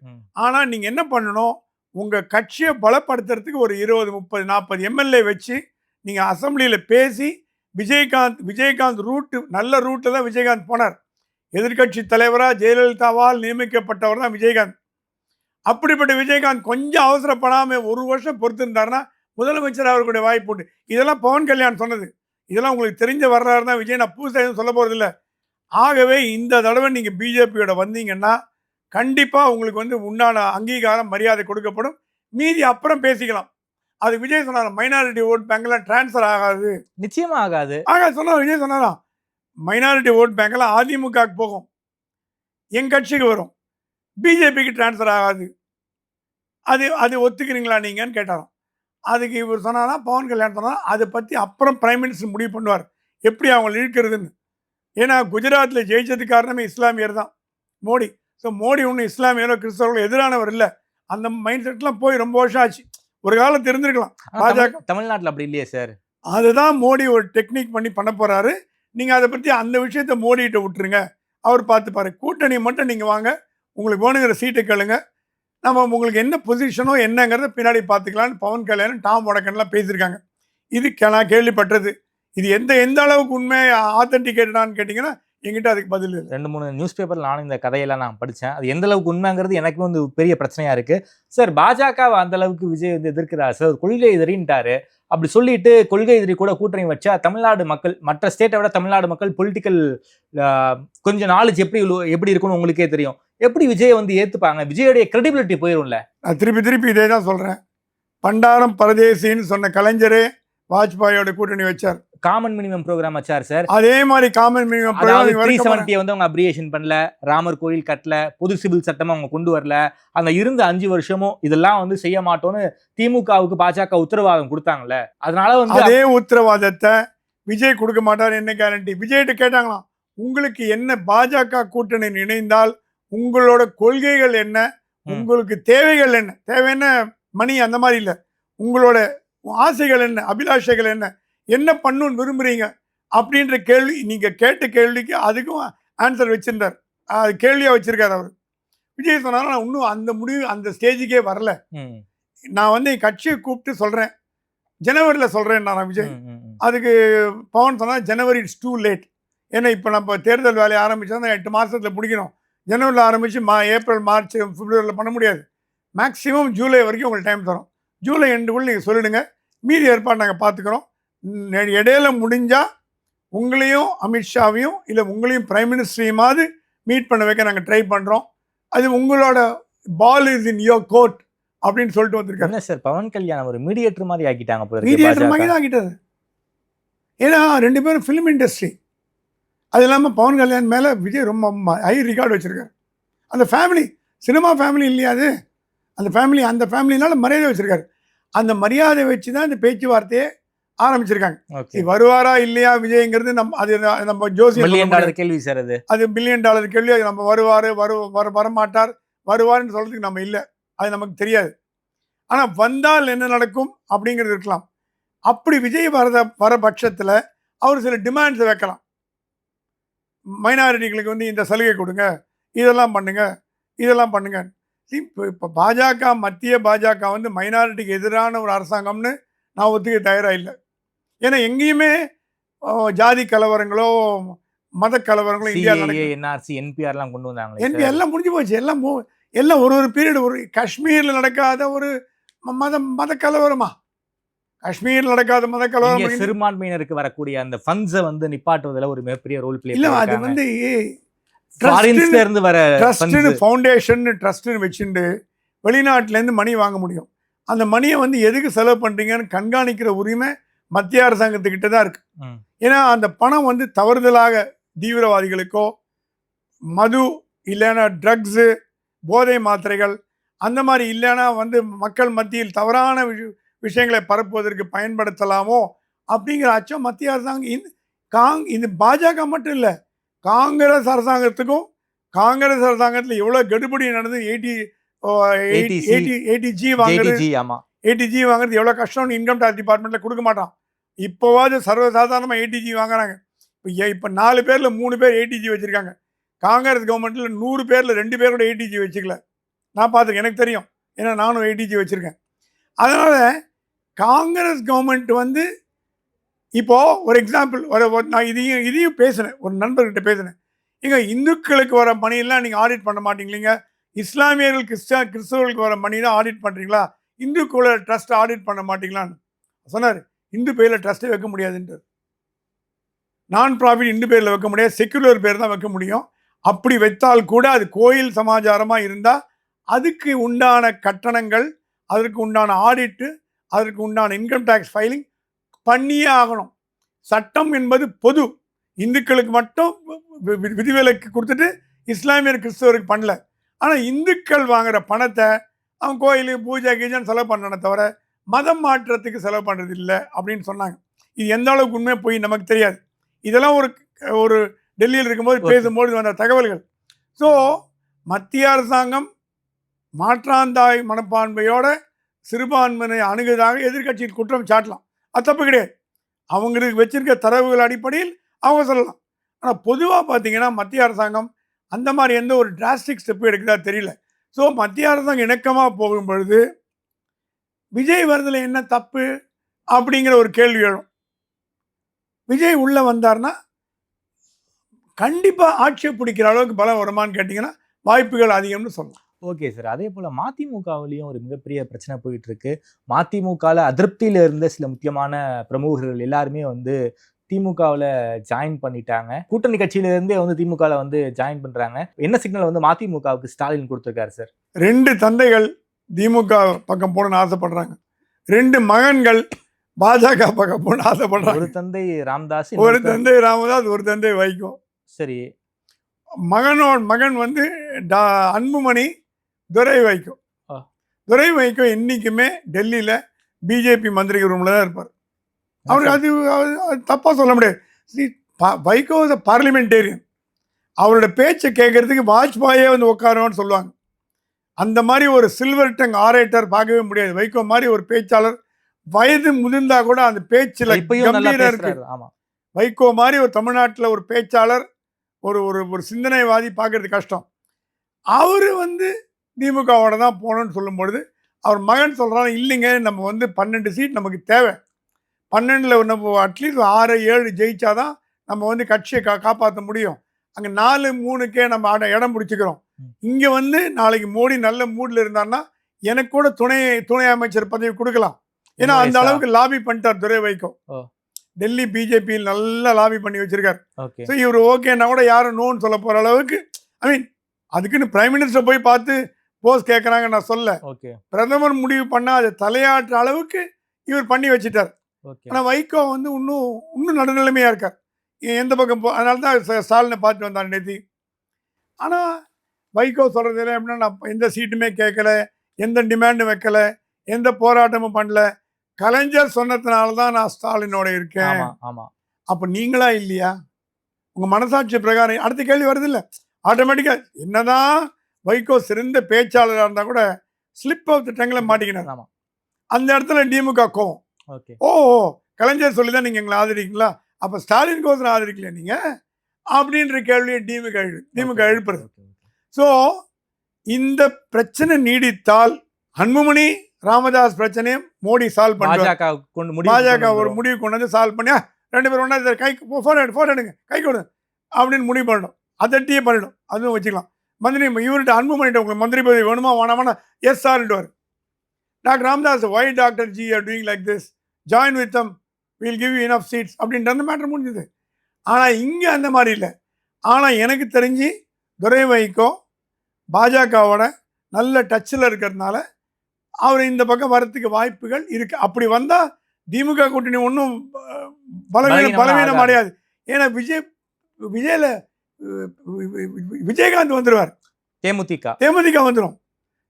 ஆனா நீங்க என்ன பண்ணணும், உங்க கட்சியை பலப்படுத்துறதுக்கு ஒரு 20, 30, 40 எம்எல்ஏ வச்சு நீங்க அசம்பிளியில பேசி விஜயகாந்த் நல்ல ரூட்ல தான் விஜயகாந்த் போனார். எதிர்கட்சி தலைவரா ஜெயலலிதாவால் நியமிக்கப்பட்டவர் தான் விஜயகாந்த். அப்படிப்பட்ட விஜயகாந்த் கொஞ்சம் அவசரப்படாம 1 வருஷம் பொறுத்திருந்தாருன்னா முதலமைச்சர் அவர்களுடைய வாய்ப்பு உண்டு. இதெல்லாம் பவன் கல்யாண் சொன்னது, இதெல்லாம் உங்களுக்கு தெரிஞ்ச வரலாறு தான். விஜய் நான் புதுசாக எதுவும் சொல்ல போறது இல்லை. ஆகவே இந்த தடவை நீங்க பிஜேபியோட வந்தீங்கன்னா கண்டிப்பா உங்களுக்கு உண்டான அங்கீகாரம் மரியாதை கொடுக்கப்படும். மீதி அப்புறம் பேசிக்கலாம். அது விஜய் சொன்னார், மைனாரிட்டி ஓட் பேங்க்லாம் டிரான்ஸ்ஃபர் ஆகாது, நிச்சயமா ஆகாது சொன்னார். விஜய் சொன்னாராம், மைனாரிட்டி ஓட் பேங்க்லாம் அதிமுகவுக்கு போகும், என் கட்சிக்கு வரும், பிஜேபிக்கு டிரான்ஸ்ஃபர் ஆகாது. அது அது ஒத்துக்கிறீங்களா நீங்கன்னு கேட்டாராம். அதுக்கு இவர் சொன்னாரா, பவன் கல்யாண் சொன்னா அதை பற்றி அப்புறம் பிரைம் மினிஸ்டர் முடிவு பண்ணுவார் எப்படி அவங்களை இழுக்கிறதுன்னு. ஏன்னா குஜராத்தில் ஜெயிச்சதுக்கு காரணமே இஸ்லாமியர் தான், மோடி. ஸோ மோடி ஒன்றும் இஸ்லாமியரோ கிறிஸ்தவர்களோ எதிரானவர் இல்லை. அந்த மைண்ட் செட்லாம் போய் ரொம்ப வருஷம் ஆச்சு. ஒரு காலத்து இருந்திருக்கலாம். பாஜக தமிழ்நாட்டில் அப்படி இல்லையே சார். அதுதான் மோடி ஒரு டெக்னிக் பண்ண போறாரு. நீங்கள் அதை பற்றி அந்த விஷயத்தை மோடிகிட்ட விட்டுருங்க, அவர் பார்த்துப்பாரு. கூட்டணி மட்டும் நீங்கள் வாங்க, உங்களுக்கு வேணுங்கிற சீட்டை கேளுங்க, நம்ம உங்களுக்கு என்ன பொசிஷனோ என்னங்கிறத பின்னாடி பார்த்துக்கலான்னு பவன் கல்யாணம் டாம் வடக்கன்லாம் பேசியிருக்காங்க. இது நான் கேள்விப்பட்டது. இது எந்த அளவுக்கு உண்மை ஆத்தென்டிகேட்டடான்னு கேட்டிங்கன்னா எங்கிட்ட அதுக்கு பதில் இல்லை. 2-3 நியூஸ் பேப்பரில் நானும் இந்த கதையெல்லாம் நான் படித்தேன். அது எந்த அளவுக்கு உண்மைங்கிறது எனக்கு வந்து பெரிய பிரச்சனையாக இருக்குது சார். பாஜகவை அந்த அளவுக்கு விஜய் வந்து எதிர்க்கிறார் சார், கொள்கை எதிரின்ட்டாரு. அப்படி சொல்லிட்டு கொள்கை எதிரி கூட கூட்டணி வச்சா தமிழ்நாடு மக்கள், மற்ற ஸ்டேட்டை விட தமிழ்நாடு மக்கள் பொலிட்டிக்கல் கொஞ்சம் நாலேஜ் எப்படி இருக்குன்னு உங்களுக்கே தெரியும். எப்படி விஜயை வந்து ஏற்றுப்பாங்க? விஜயோடைய கிரெடிபிலிட்டி போயிடும்ல. நான் திருப்பி இதே தான் சொல்கிறேன். பண்டாரம் பரதேசின்னு சொன்ன கலைஞரே வாஜ்பாயோட கூட்டணி வச்சார். காமன் மினிமம் ப்ரோக்ராம் வச்சார் சார். அதே மாதிரி காமன் மினிமம் 370 வந்து அவங்க அப்ரிவேஷன் பண்ணல, ராமர் கோயில் கட்டல, பொது சிவில் சட்டம் அவங்க கொண்டு வரல. அந்த இருந்த 5 வருஷமும் இதெல்லாம் வந்து செய்ய மாட்டோம்னு திமுகவுக்கு பாஜக உத்தரவாதம் கொடுத்தாங்கல்ல. அதனால வந்து அதே உத்தரவாதத்தை விஜய் கொடுக்க மாட்டார். என்ன கேரண்டி? விஜய்கிட்ட கேட்டாங்களாம், உங்களுக்கு என்ன பாஜக கூட்டணி இணைந்தால் உங்களோட கொள்கைகள் என்ன, உங்களுக்கு தேவைகள் என்ன? தேவையான மணி அந்த மாதிரி இல்லை, உங்களோட ஆசைகள் என்ன, அபிலாஷைகள் என்ன பண்ணணும்னு விரும்புறீங்க அப்படின்ற கேள்வி நீங்கள் கேட்ட கேள்விக்கு அதுக்கும் ஆன்சர் வச்சிருந்தார். அது கேள்வியாக வச்சிருக்காரு அவர். விஜய் சொன்னாலும் நான் இன்னும் அந்த முடிவு அந்த ஸ்டேஜுக்கே வரல, நான் வந்து என் கட்சியை கூப்பிட்டு சொல்கிறேன், ஜனவரியில் சொல்கிறேன் நான் விஜய். அதுக்கு பவன் சொன்னால் ஜனவரி இட்ஸ் டூ லேட். ஏன்னா இப்போ நம்ம தேர்தல் வேலையை ஆரம்பித்தா 8 மாதத்தில் முடிக்கணும். ஜனவரியில் ஆரம்பித்து ஏப்ரல் மார்ச் பிப்ரவரியில் பண்ண முடியாது. மேக்ஸிமம் ஜூலை வரைக்கும் உங்களுக்கு டைம் தரோம். ஜூலை எண்டுக்குள்ளே நீங்கள் சொல்லிடுங்க, மீதி ஏற்பாடு நாங்கள் பார்த்துக்குறோம். இடையில முடிஞ்சால் உங்களையும் அமித்ஷாவையும் இல்லை உங்களையும் பிரைம் மினிஸ்டரையுமாவது மீட் பண்ண வைக்க நாங்கள் ட்ரை பண்ணுறோம். அது உங்களோட ball is in your court அப்படின்னு சொல்லிட்டு வந்திருக்காரு. சார் பவன் கல்யாணம் ஒரு மீடியேட்டர் மாதிரி ஆக்கிட்டாங்க. மீடியேட்டர் மாதிரி தான் ஆக்கிட்டாரு. ஏன்னா 2 பேரும் ஃபிலிம் இண்டஸ்ட்ரி. அது இல்லாமல் பவன் கல்யாண் மேலே விஜய் ரொம்ப ஹை ரிகார்டு வச்சுருக்காரு. அந்த ஃபேமிலி சினிமா ஃபேமிலி இல்லையா அது? அந்த ஃபேமிலினால மரியாதை வச்சுருக்காரு. அந்த மரியாதை வச்சு தான் இந்த பேச்சுவார்த்தையை ஆரம்பிச்சிருக்காங்க. வருவாரா இல்லையா விஜய்ங்கிறது நம்ம ஜோசியம் கேள்வி சார். அது $1 பில்லியன் கேள்வி. அது நம்ம வரமாட்டார், வருவார்னு சொல்றதுக்கு நம்ம இல்லை, அது நமக்கு தெரியாது. ஆனால் வந்தால் என்ன நடக்கும் அப்படிங்கிறது இருக்கலாம். அப்படி விஜய் வர பட்சத்தில் அவர் சில டிமாண்ட்ஸை வைக்கலாம். மைனாரிட்டிகளுக்கு வந்து இந்த சலுகை கொடுங்க, இதெல்லாம் பண்ணுங்க. இப்போ பாஜக மத்திய பாஜக வந்து மைனாரிட்டிக்கு எதிரான ஒரு அரசாங்கம்னு நான் ஒத்துக்க தயாராக இல்லை. ஏன்னா எங்கேயுமே ஜாதி கலவரங்களோ மத கலவரங்களோ இந்தியாவில் NRC NPRலாம் கொண்டு வந்தாங்க. NPR எல்லாம் முடிஞ்சு போச்சு. எல்லாம் ஒரு பீரியட். ஒரு காஷ்மீரில் நடக்காத ஒரு மத கலவரமா? காஷ்மீரில் நடக்காத மத கலவரம். சிறுபான்மையினருக்கு வரக்கூடிய அந்த ஃபண்ட்ஸை வந்து நிப்பாட்டுவதில் ஒரு மிகப்பெரிய ரோல் பிளே. இல்லை, அது வந்து ட்ரஸ்ட்னு வச்சுட்டு வெளிநாட்டிலேருந்து மணி வாங்க முடியும். அந்த மணியை வந்து எதுக்கு செலவு பண்ணுறீங்கன்னு கண்காணிக்கிற உரிமை மத்திய அரசாங்கத்துக்கிட்ட தான் இருக்கு. ஏன்னா அந்த பணம் வந்து தவறுதலாக தீவிரவாதிகளுக்கோ மது இல்லைன்னா ட்ரக்ஸு போதை மாத்திரைகள் அந்த மாதிரி இல்லைன்னா வந்து மக்கள் மத்தியில் தவறான விஷயங்களை பரப்புவதற்கு பயன்படுத்தலாமோ அப்படிங்கிற அச்சம் மத்திய அரசாங்கம். இது பாஜக மட்டும் இல்லை, காங்கிரஸ் அரசாங்கத்தில் எவ்வளோ கெடுபடி நடந்து 80G வாங்குறது எவ்வளோ கஷ்டம்னு இன்கம் டேக்ஸ் டிபார்ட்மெண்ட்டில் கொடுக்க மாட்டான். இப்போவாது சர்வசாதாரணமாக 80G வாங்குறாங்க. இப்போ 4 பேரில் 3 பேர் 80G வச்சுருக்காங்க. காங்கிரஸ் கவர்மெண்ட்டில் 100 பேரில் 2 பேர் கூட 80G வச்சுக்கல. நான் பார்த்துருக்கேன், எனக்கு தெரியும், ஏன்னா நானும் 80G வச்சுருக்கேன். அதனால் காங்கிரஸ் கவர்மெண்ட் வந்து இப்போது ஒரு எக்ஸாம்பிள் நான் இதையும் பேசினேன், ஒரு நண்பர்கிட்ட பேசினேன். இங்கே இந்துக்களுக்கு வர மணியெல்லாம் நீங்கள் ஆடிட் பண்ண மாட்டீங்களீங்க, இஸ்லாமியர்கள் கிறிஸ்தவர்களுக்கு வர மணி தான் ஆடிட் பண்ணுறீங்களா, இந்துக்குள்ள ட்ரஸ்ட் ஆடிட் பண்ண மாட்டீங்களான்னு சொன்னார். இந்து பேரில் ட்ரஸ்ட்டே வைக்க முடியாதுன்ட்டு. நான் ப்ராஃபிட் இந்து பேரில் வைக்க முடியாது, செக்குலர் பேர் தான் வைக்க முடியும். அப்படி வைத்தால் கூட அது கோயில் சமாச்சாரமாக இருந்தால் அதுக்கு உண்டான கட்டணங்கள், அதற்கு உண்டான ஆடிட்டு, அதற்கு உண்டான இன்கம் டேக்ஸ் ஃபைலிங் பண்ணியே ஆகணும். சட்டம் என்பது பொது, இந்துக்களுக்கு மட்டும் விதிவிலக்கு கொடுத்துட்டு இஸ்லாமியர் கிறிஸ்தவருக்கு பண்ணல. ஆனால் இந்துக்கள் வாங்குகிற பணத்தை அவன் கோயிலுக்கு பூஜை கீஜைன்னு செலவு பண்ணனே தவிர மதம் மாற்றத்துக்கு செலவு பண்ணுறது இல்லை அப்படின்னு சொன்னாங்க. இது எந்த அளவுக்கு உண்மையாக போய் நமக்கு தெரியாது. இதெல்லாம் ஒரு ஒரு டெல்லியில் இருக்கும்போது பேசும்போது வந்த தகவல்கள். ஸோ மத்திய அரசாங்கம் மாற்றாந்தாய் மனப்பான்மையோட சிறுபான்மையினை அணுகுதாக எதிர்க்கட்சியில் குற்றம் சாட்டலாம். அது தப்பு கிடையாது. அவங்களுக்கு வச்சிருக்க தரவுகள் அடிப்படையில் அவங்க சொல்லலாம். ஆனால் பொதுவாக பார்த்தீங்கன்னா மத்திய அரசாங்கம் அந்த மாதிரி எந்த ஒரு டிராஸ்டிக் ஸ்டெப் எடுக்கிறதா தெரியல. ஸோ மத்திய அரசாங்கம் இணக்கமாக போகும் பொழுது விஜய் வரதுல என்ன தப்பு அப்படிங்கிற ஒரு கேள்வி எழும். விஜய் உள்ளே வந்தார்னா கண்டிப்பாக ஆட்சியை பிடிக்கிற அளவுக்கு பலம் வருமானு கேட்டிங்கன்னா வாய்ப்புகள் அதிகம்னு சொல்லலாம். Okay sir. அதே போல் மதிமுகவிலையும் ஒரு மிகப்பெரிய பிரச்சனை போயிட்டு இருக்கு. மதிமுகவில் அதிருப்தியில் இருந்த சில முக்கியமான பிரமுகர்கள் எல்லாருமே வந்து திமுகவில் ஜாயின் பண்ணிட்டாங்க. கூட்டணி கட்சியிலிருந்தே வந்து திமுகவில் வந்து ஜாயின் பண்ணுறாங்க. என்ன சிக்னல் வந்து மதிமுகவுக்கு ஸ்டாலின் கொடுத்துருக்காரு சார்? 2 தந்தைகள் திமுக பக்கம் போகணும்னு ஆசைப்படுறாங்க. 2 மகன்கள் பாஜக பக்கம் போகணும்னு ஆசைப்படுறாங்க. ஒரு தந்தை ராமதாஸ், ஒரு தந்தை ராமதாஸ், ஒரு தந்தை வைகோ. சரி. மகன் வந்து அன்புமணி, துரை வைகோ. துரை வைகோ இன்னைக்குமே டெல்லியில் பிஜேபி மந்திரி ரூமில் தான் இருப்பார். அவருக்கு அது தப்பாக சொல்ல முடியாது. Vaiko is parliamentarian. அவரோட பேச்சை கேட்கறதுக்கு வாஜ்பாயே வந்து உட்காருன்னு சொல்லுவாங்க. அந்த மாதிரி ஒரு சில்வர் டங் ஆரேட்டர் பார்க்கவே முடியாது. வைகோ மாதிரி ஒரு பேச்சாளர் வயது முதிர்ந்தா கூட அந்த பேச்சில் கம்பீரம் இருக்கு. வைகோ மாதிரி ஒரு தமிழ்நாட்டில் ஒரு பேச்சாளர், ஒரு ஒரு சிந்தனைவாதி பார்க்கறது கஷ்டம். அவரு வந்து திமுகவோட தான் போகணும்னு சொல்லும் பொழுது அவர் மகன் சொல்கிறாங்க, இல்லைங்க நம்ம வந்து 12 சீட் நமக்கு தேவை. 12ல் நம்ம அட்லீஸ்ட் 6-7 ஜெயிச்சாதான் நம்ம வந்து கட்சியை காப்பாற்ற முடியும். அங்கே 4-3க்கே நம்ம இடம் பிடிச்சிக்கிறோம். இங்கே வந்து நாளைக்கு மோடி நல்ல மூடில் இருந்தார்னா எனக்கு கூட துணை அமைச்சர் பதவி கொடுக்கலாம். ஏன்னா அந்த அளவுக்கு லாபி பண்ணிட்டார் துரை வைகோ. டெல்லி பிஜேபியில் நல்லா லாபி பண்ணி வச்சிருக்காரு. ஸோ இவர் ஓகேன்னா கூட யாரும் நோன்னு சொல்ல போகிற அளவுக்கு, ஐ மீன் அதுக்குன்னு பிரைம் மினிஸ்டர் போய் பார்த்து போஸ்ட் கேட்குறாங்க நான் சொல்ல. பிரதமர் முடிவு பண்ணால் அதை தலையாட்டுற அளவுக்கு இவர் பண்ணி வச்சுட்டார். ஆனால் வைகோ வந்து இன்னும் நடுநிலைமையாக இருக்கார். எந்த பக்கம் அதனால தான் ஸ்டாலினை பார்த்து வந்தார் நேற்று. ஆனால் வைகோ சொல்கிறது எப்படின்னா, நான் எந்த சீட்டுமே கேட்கல, எந்த டிமாண்டும் வைக்கல, எந்த போராட்டமும் பண்ணல, கலைஞர் சொன்னதுனால தான் நான் ஸ்டாலினோட இருக்கேன். அப்போ நீங்களா இல்லையா? உங்கள் மனசாட்சி பிரகாரம் அடுத்த கேள்வி வருது இல்லை? ஆட்டோமேட்டிக்காக என்னதான் வைகோ சிறந்த பேச்சாளராக இருந்தால் கூட ஸ்லிப் ஆஃப் த டங்கில் மாட்டிக்கினார். அந்த இடத்துல திமுக கோவம். ஓ கலைஞர் சொல்லி தான் நீங்கள் எங்களை ஆதரிக்கீங்களா, அப்போ ஸ்டாலின் கோசம் ஆதரிக்கல நீங்கள் அப்படின்ற கேள்வியை திமுக எழுப்புறது. ஸோ இந்த பிரச்சனை நீடித்தால் அன்புமணி ராமதாஸ் பிரச்சனையை மோடி சால்வ் பண்ணுவாங்க. பாஜக ஒரு முடிவு கொண்டு வந்து சால்வ் பண்ணி 2 பேரும் ஒன்றா கை ஃபோட்டோ எடுங்க, கை கொடுங்க அப்படின்னு முடிவு பண்ணிடும். அதட்டியே பண்ணிடும். அதுவும் வச்சுக்கலாம். மந்திரி இவர்கிட்ட அன்புமணிட்ட உங்களுக்கு மந்திரி பதவி வேணுமா வேணாமா, எஸ் சார்ன்ட்டுவார். Doctor Ramadoss, why doctor ji are doing like this, join with them, will give you enough seats அப்படின்ற அந்த மேட்டர் முடிஞ்சுது. ஆனால் இங்கே அந்த மாதிரி இல்லை. ஆனால் எனக்கு தெரிஞ்சு துரை வைகோ பாஜகவோட நல்ல டச்சில் இருக்கிறதுனால அவர் இந்த பக்கம் வரத்துக்கு வாய்ப்புகள் இருக்குது. அப்படி வந்தால் திமுக கூட்டணி ஒன்றும் பலவீனம் அடையாது. ஏன்னா விஜயில விஜயகாந்த் வந்துடுவார். தேமுதிக வந்துடும்.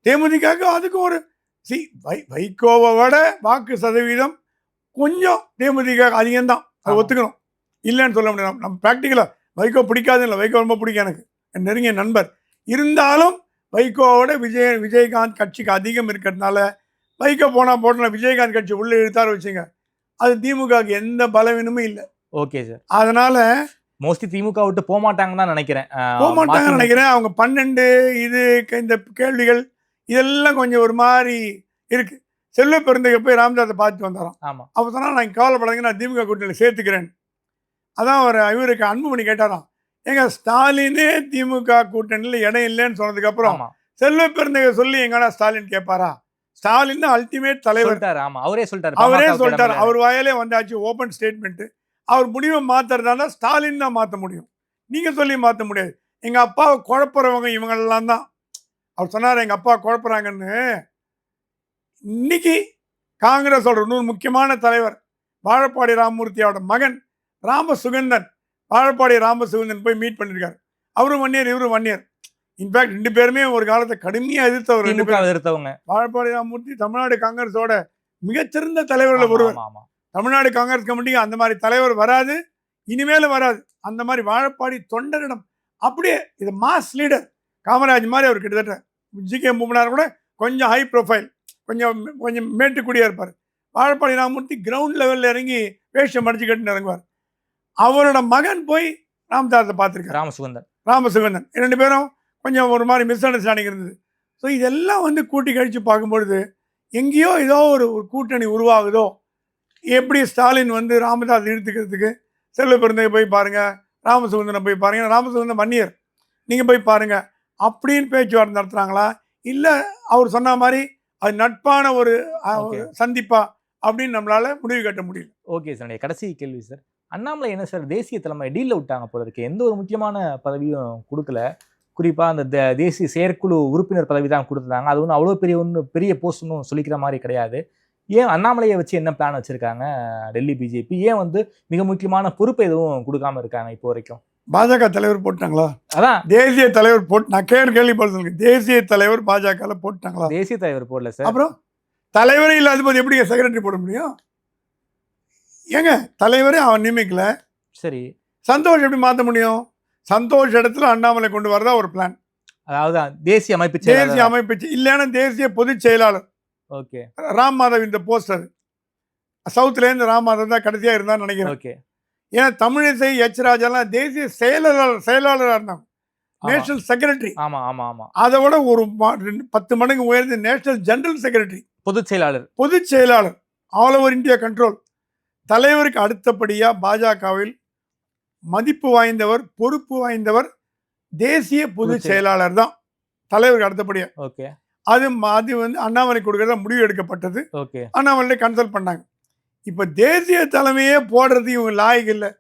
தேமுதிகக்கு அதுக்கு ஒரு வைகோவை விட வாக்கு சதவீதம் கொஞ்சம் தேமுதிக அதிகம்தான். அதை ஒத்துக்கணும், இல்லைன்னு சொல்ல முடியாது. நம்ம ப்ராக்டிக்கலாக வைகோ பிடிக்காது இல்லை, வைகோ ரொம்ப பிடிக்கும் எனக்கு, என் நெருங்கிய நண்பர். இருந்தாலும் வைகோவோட விஜயகாந்த் கட்சிக்கு அதிகம் இருக்கிறதுனால வைகோ போட்டோம் விஜயகாந்த் கட்சி உள்ளே இழுத்தாரு வச்சுங்க, அது திமுகவுக்கு எந்த பலவீனமும் இல்லை. Okay sir. அதனால மோஸ்ட்லி திமுக விட்டு போக மாட்டாங்கன்னு நினைக்கிறேன். அவங்க 12 இது இந்த கேள்விகள் இதெல்லாம் கொஞ்சம் ஒரு மாதிரி இருக்கு. செல்வ பெருந்தகை போய் ராமதாஸை பார்த்து வந்தாராம். அப்போ சொன்னால் நான் கவலைப்படாதீங்க, நான் திமுக கூட்டணியில் சேர்த்துக்கிறேன். அதான் இவருக்கு அன்புமணி கேட்டாராம், எங்க ஸ்டாலினே திமுக கூட்டணியில் இடம் இல்லைன்னு சொன்னதுக்கப்புறம் செல்வ பெருந்தகை சொல்லி எங்கன்னா ஸ்டாலின் கேட்பாரா? ஸ்டாலின் தான் அல்டிமேட் தலைவர். அவரே சொல்லிட்டார். அவர் வாயாலே வந்தாச்சு ஓப்பன் ஸ்டேட்மெண்ட். அவர் முடிவை மாத்துறதா ஸ்டாலின் தான் மாற்ற முடியும், நீங்க சொல்லி மாற்ற முடியாது. எங்க அப்பாவை குழப்புறவங்க இவங்களெல்லாம் தான். அவர் சொன்னார் எங்க அப்பா குழப்புறாங்கன்னு. இன்னைக்கு காங்கிரஸோட இன்னொரு முக்கியமான தலைவர் வாழப்பாடி ராமமூர்த்தியோட மகன் ராமசுகந்தன், வாழப்பாடி ராமசுகந்தன் போய் மீட் பண்ணியிருக்காரு. அவரும் 1 இயர் இவரும் 1 இயர். இன்ஃபேக்ட் 2 பேருமே ஒரு காலத்தை கடுமையாக எதிர்த்தவர். 2 திமுக பேரும் எதிர்த்தவங்க. வாழப்பாடி ராமமூர்த்தி தமிழ்நாடு காங்கிரஸோட மிகச்சிறந்த தலைவர்கள் ஒருவர். ஆமா. தமிழ்நாடு காங்கிரஸ் கமிட்டிக்கு அந்த மாதிரி தலைவர் வராது, இனிமேலும் வராது. அந்த மாதிரி வாழப்பாடி தொண்டரிடம் அப்படியே இது மாஸ் லீடர் காமராஜ் மாதிரி அவர் கிட்டத்தட்ட. ஜி.கே. மூப்பனார் கூட கொஞ்சம் ஹை ப்ரொஃபைல், கொஞ்சம் மேட்டுக்குடியாக இருப்பார். வாழப்பாடி ராமமூர்த்தி கிரவுண்ட் லெவலில் இறங்கி வேஷம் அடிச்சு கட்டு இறங்குவார். அவரோட மகன் போய் ராமதாஸை பார்த்துருக்காரு, ராமசுகந்தன். 2 பேரும் கொஞ்சம் ஒரு மாதிரி மிஸ் அண்டர்ஸ்டாண்டிங் இருந்தது. ஸோ இதெல்லாம் வந்து கூட்டி கழித்து பார்க்கும்பொழுது எங்கேயோ ஏதோ ஒரு கூட்டணி உருவாகுதோ. எப்படி ஸ்டாலின் வந்து ராமதாஸ் இழுத்துக்கிறதுக்கு செல்வ பெருந்தகை போய் பாருங்கள், ராமசுகந்தனை போய் பாருங்கள், ராமசுகந்தன் வன்னியர் நீங்கள் போய் பாருங்கள் அப்படின்னு பேச்சுவார்த்தை நடத்துகிறாங்களா, இல்லை அவர் சொன்ன மாதிரி அது நட்பான ஒரு சந்திப்பா அப்படின்னு நம்மளால முடிவு கட்ட முடியல. ஓகே சார், கடைசி கேள்வி சார். அண்ணாமலை என்ன சார் தேசிய தலைமை டீலில் விட்டாங்க போல இருக்கு. எந்த ஒரு முக்கியமான பதவியும் கொடுக்கல. குறிப்பாக அந்த தேசிய செயற்குழு உறுப்பினர் பதவி தான் கொடுத்துருந்தாங்க. அது ஒன்றும் அவ்வளோ பெரிய போஸ்ட் ஒன்றும் சொல்லிக்கிற மாதிரி கிடையாது. ஏன் அண்ணாமலையை வச்சு என்ன பிளான் வச்சிருக்காங்க டெல்லி பிஜேபி? ஏன் வந்து மிக முக்கியமான பொறுப்பை எதுவும் கொடுக்காம இருக்காங்க இப்போ வரைக்கும்? பாஜக தலைவர் போட்டாங்களா? அதான் தேசிய தலைவர் போட்டு நான் கேள்விப்படுறது. தேசிய தலைவர் பாஜக போட்டாங்களா? தேசிய தலைவர் போடல சார். அப்புறம் தலைவரே இல்லாத போது எப்படி செக்ரட்டரி போட முடியும்? ஏங்க தலைவரே அவன் நியமிக்கல. சரி, சந்தோஷ் எப்படி மாற்ற முடியும்? சந்தோஷ் இடத்துல அண்ணாமலை கொண்டு வரதா ஒரு பிளான். அதாவது தேசிய அமைப்பு இல்லைன்னா தேசிய பொதுச் செயலாளர். ஓகே, ராம் மாதவ் இந்த போஸ்டர் சவுத்லேருந்து ராம் மாதவ் தான் கடைசியாக இருந்தான்னு நினைக்கிறேன். ஓகே, ஏன்னா தமிழிசை எச் ராஜாலாம் தேசிய செயலாளராக இருந்தாங்க, நேஷனல் செக்ரட்டரி. ஆமா ஆமா ஆமா. அதை விட ஒரு 10 மடங்கு உயர்ந்து நேஷனல் ஜெனரல் செக்ரட்டரி, பொதுச் செயலாளர், ஆல் ஓவர் இந்தியா கண்ட்ரோல். தலைவருக்கு அடுத்தபடியாக பாஜகவில் மதிப்பு வாய்ந்தவர், பொறுப்பு வாய்ந்தவர் தேசிய பொதுச் செயலாளர் தான் தலைவருக்கு அடுத்தபடியாக. ஓகே, அது வந்து அண்ணாமலை கொடுக்கறதா முடிவு எடுக்கப்பட்டது. ஓகே, அண்ணாமலை கன்சல்ட் பண்ணாங்க. இப்போ தேசிய தலைமையே போடுறது இவங்க லாய்க்கு இல்லை.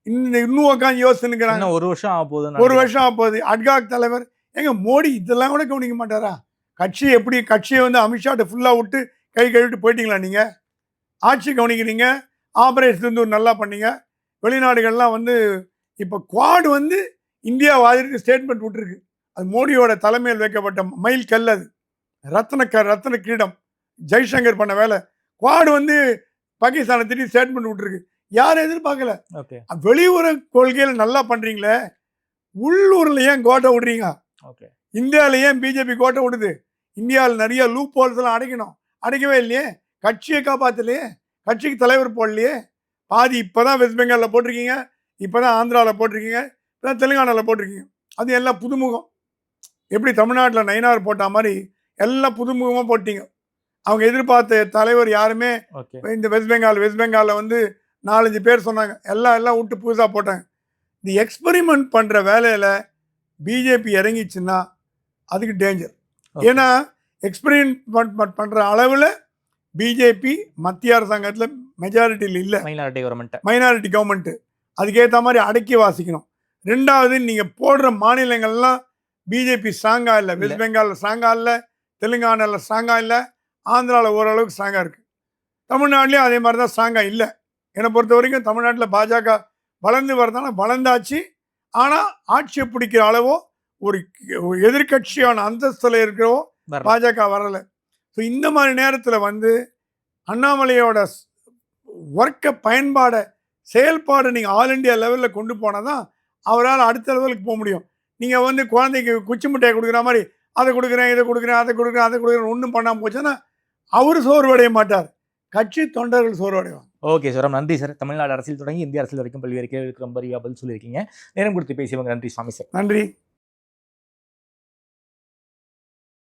இன்னும் உட்காந்து யோசிச்சுக்கிறாங்க. 1 வருஷம் ஆக போகுது. அட்காக் தலைவர் எங்க மோடி இதெல்லாம் கூட கவனிக்க மாட்டாரா? கட்சியை வந்து அமித்ஷாட்ட ஃபுல்லாக விட்டு கை கழுவிட்டு போயிட்டீங்களா? நீங்கள் ஆட்சி கவனிக்கிறீங்க, ஆபரேஷன் நல்லா பண்ணீங்க. வெளிநாடுகள்லாம் வந்து இப்போ குவாட் வந்து இந்தியா வாதிற்கு ஸ்டேட்மெண்ட் விட்டுருக்கு. அது மோடியோட தலைமையில் வைக்கப்பட்ட மைல் கல். அது ரத்ன கிரீடம். ஜெய்சங்கர் பண்ண வேலை. குவாட் வந்து பாகிஸ்தானை திட்டி ஸ்டேட்மெண்ட் விட்டுருக்கு. யாரும் எதிர்பார்க்கல. வெளியுறவு கொள்கையில் நல்லா பண்றீங்களே, உள்ளூர்ல ஏன் கோட்டை விடுறீங்க? இந்தியாவில் ஏன் பிஜேபி கோட்டை விடுது? இந்தியாவில் நிறைய லூப் ஹோல்ஸ் எல்லாம் அடைக்கணும், அடைக்கவே இல்லையே. கட்சியை காப்பாற்றலையே, கட்சிக்கு தலைவர் போடலையே. பாதி இப்போதான் வெஸ்ட் பெங்காலில் போட்டிருக்கீங்க, இப்போதான் ஆந்திராவில் போட்டிருக்கீங்க, இப்போதான் தெலுங்கானாவில் போட்டிருக்கீங்க. அது எல்லாம் புதுமுகம். எப்படி தமிழ்நாட்டில் நயினார் போட்ட மாதிரி எல்லாம் புதுமுகமாக போட்டீங்க. அவங்க எதிர்பார்த்த தலைவர் யாருமே இந்த வெஸ்ட் பெங்காலில் வந்து 4-5 பேர் சொன்னாங்க, எல்லாம் விட்டு புதுசாக போட்டாங்க. இந்த எக்ஸ்பெரிமெண்ட் பண்ணுற வேலையில் பிஜேபி இறங்கிச்சுன்னா அதுக்கு டேஞ்சர். ஏன்னா எக்ஸ்பெரிமெண்ட் பண்ணுற அளவில் பிஜேபி மத்திய அரசாங்கத்தில் மெஜாரிட்டியில் இல்லை, மைனாரிட்டி கவர்மெண்ட்டு. அதுக்கேற்ற மாதிரி அடக்கி வாசிக்கணும். 2வது, நீங்கள் போடுற மாநிலங்கள்லாம் பிஜேபி ஸ்ட்ராங்காக இல்லை. வெஸ்ட் பெங்காலில் ஸ்ட்ராங்காக இல்லை, தெலுங்கானாவில் ஸ்ட்ராங்காக இல்லை, ஆந்திராவில் ஓரளவுக்கு ஸ்ட்ராங்காக இருக்குது. தமிழ்நாட்டிலையும் அதே மாதிரி தான் ஸ்ட்ராங்காக இல்லை. என்னை பொறுத்த வரைக்கும் தமிழ்நாட்டில் பாஜக வளர்ந்து வரதான வளர்ந்தாச்சு. ஆனால் ஆட்சியை பிடிக்கிற அளவோ ஒரு எதிர்கட்சியான அந்தஸ்தில் இருக்கிறவோ பாஜக வரலை. ஸோ இந்த மாதிரி நேரத்தில் வந்து அண்ணாமலையோட ஒர்க்கை செயல்பாடு நீங்கள் ஆல் இண்டியா லெவலில் கொண்டு போனால் தான் அவரால் அடுத்த லெவலுக்கு போக முடியும். நீங்கள் வந்து குழந்தைக்கு குச்சி மிட்டாய் கொடுக்குற மாதிரி அதை கொடுக்குறேன், இதை கொடுக்குறேன் ஒன்றும் பண்ணாமல் போச்சுன்னா அவர் சோர்வடைய மாட்டார், கட்சி தொண்டர்கள் சோர்வடைவாங்க. ஓகே சார், நன்றி சார். தமிழ்நாடு அரசியல் தொடங்கி இந்திய அரசியல் வரைக்கும் பல்வேறு கேள்விகளுக்கு ரொம்ப பதில் சொல்லியிருக்கீங்க. நேரம் கொடுத்து பேசியவங்க நன்றி சுவாமி சார். நன்றி.